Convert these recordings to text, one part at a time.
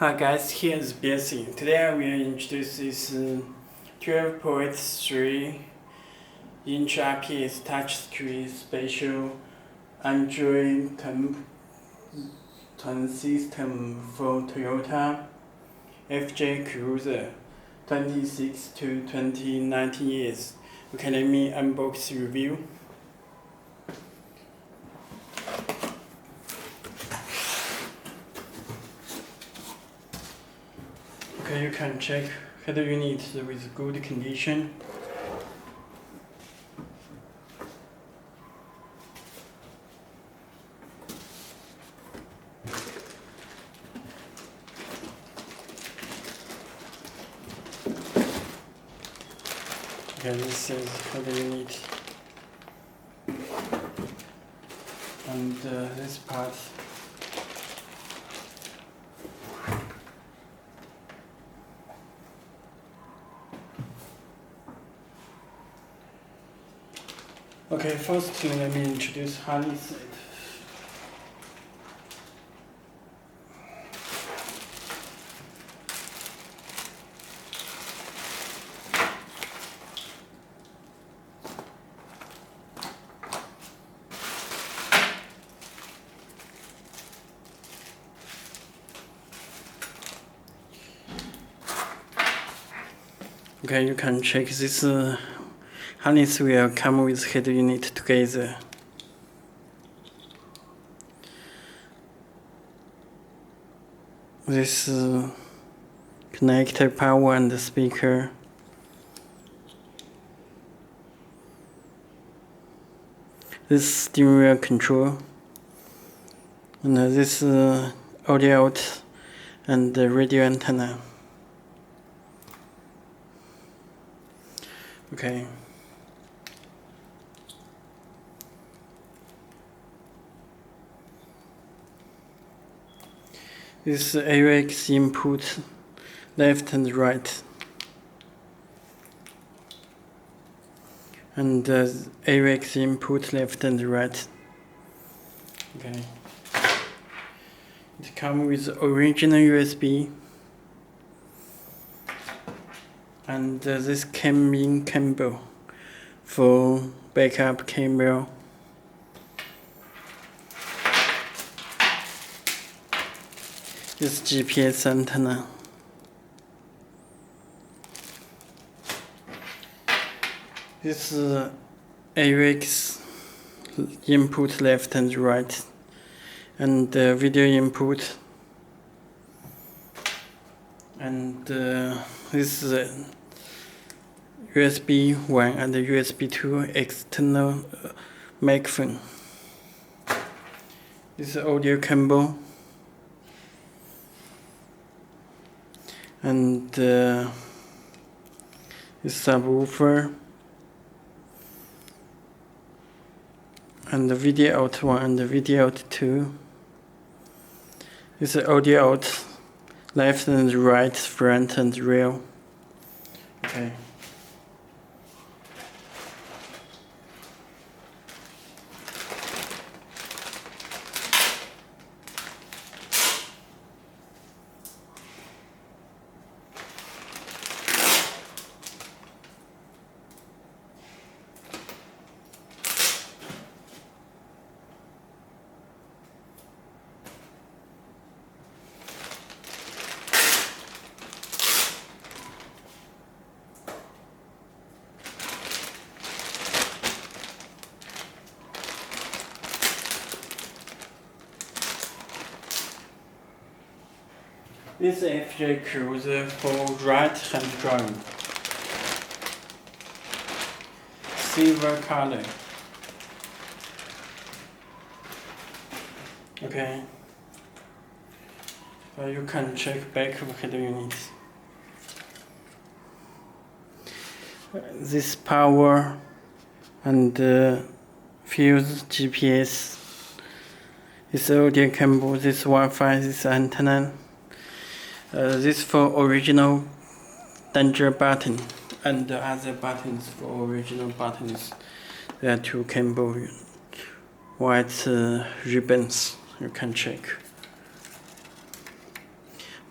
Hi guys, here is Belsee. Today I will introduce this 12.3-inch IPS touchscreen spatial Android turn system for Toyota FJ Cruiser 26 to 2019 years. Okay, let me unbox review. Okay, you can check head unit with good condition. Okay, this is head unit, and this part. Okay, first let me introduce harness set. Okay, you can check this harness will come with head unit together. This connector, power and the speaker. This steering wheel control. And this audio out and the radio antenna. Okay. This AUX input, left and right, and AUX input left and right. Okay. It comes with original USB, and this came cable for backup camera. This GPS antenna. This AUX input left and right, and video input, and this USB 1 and USB 2 external microphone. This audio cable. And this subwoofer, and the video out 1 and the video out 2. This is audio out left and right, front and rear. Okay. This FJ Cruiser for right-hand driving. Silver color. Okay. You can check back of head unit. This power and fuse GPS. This audio cable, this Wi-Fi, this antenna. This for original danger button, and the other buttons for original buttons. There are two cable white ribbons. You can check.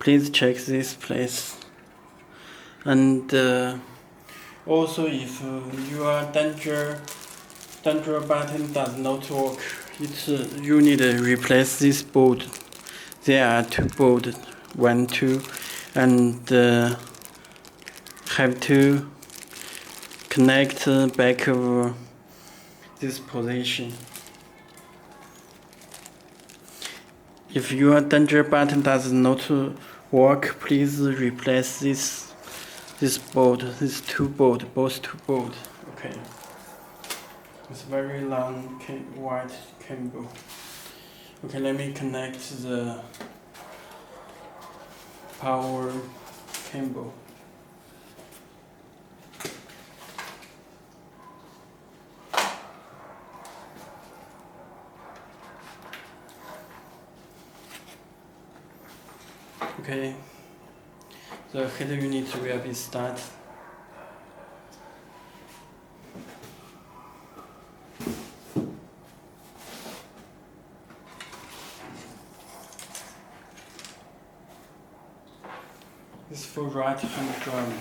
please check this place. And also, if your danger button does not work, you need to replace this board. There are two boards, 1, 2, and have to connect back over this position. If your danger button does not work, please replace this board, both two board. Okay. It's very long white cable. Okay, let me connect the power cable. Okay, the head unit will be started. This for right hand drum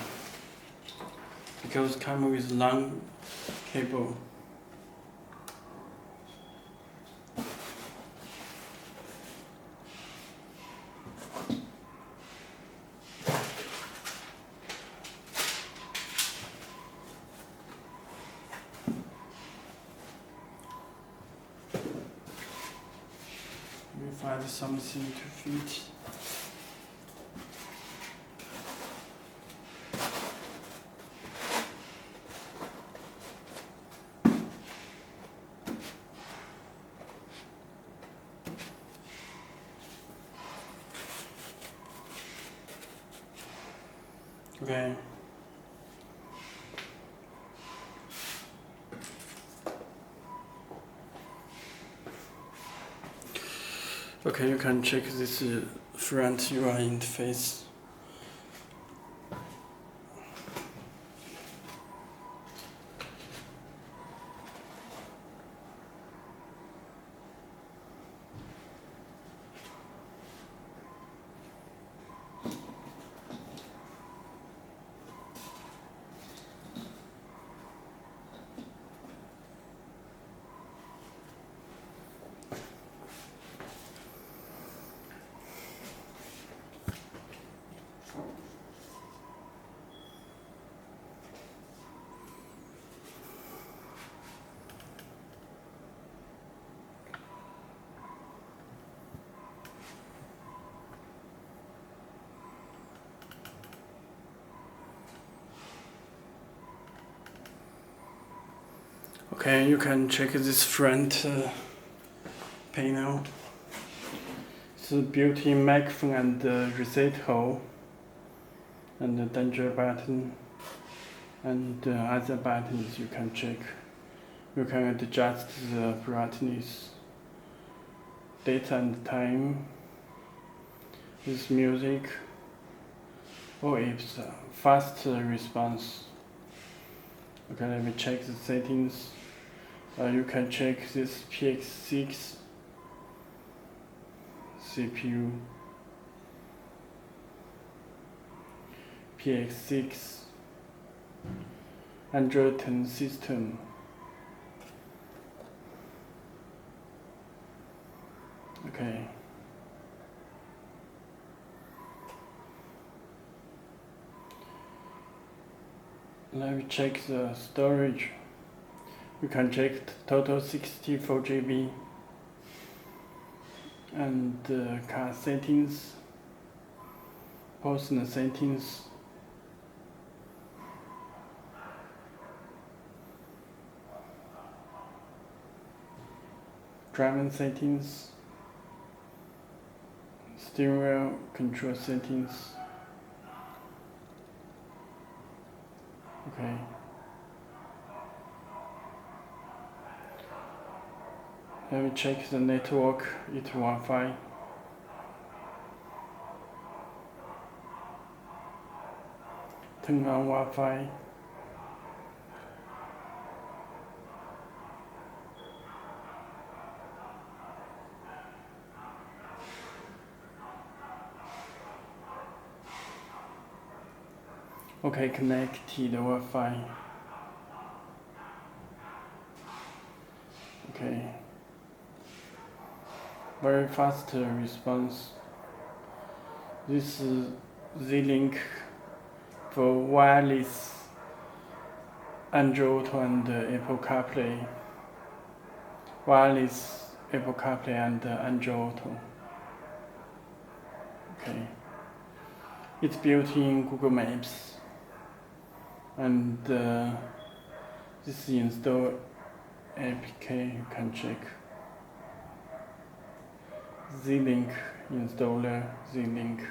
because it comes with long cable. We find something to fit. Okay. Okay, you can check this front UI interface. Okay, you can check this front panel. It's a built-in microphone and reset hole, and the danger button, and other buttons you can check. You can adjust the brightness, date and time, this music, or it's fast response. Okay, let me check the settings. You can check this PX6 CPU, PX6 Android 10 system. Okay. Let me check the storage. You can check total 64 GB and car settings, personal settings, driving settings, steering wheel control settings. Okay. Let me check the network, it's Wi-Fi. Turn on Wi-Fi. Okay, connected Wi-Fi. Okay. Very fast response. This is Z-Link for wireless Android Auto and Apple Carplay. Wireless Apple Carplay and Android Auto. Okay. It's built in Google Maps. And this install APK, you can check. Z-Link installer, Z-Link.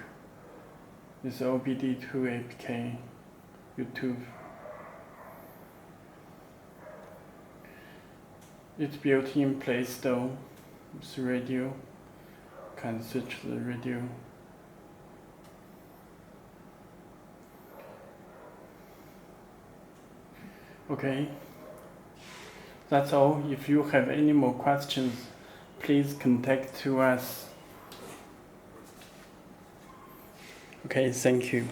This OBD2 APK, YouTube. It's built in Play Store. It's radio. You can search the radio. Okay. That's all. If you have any more questions, please contact to us. Okay, thank you.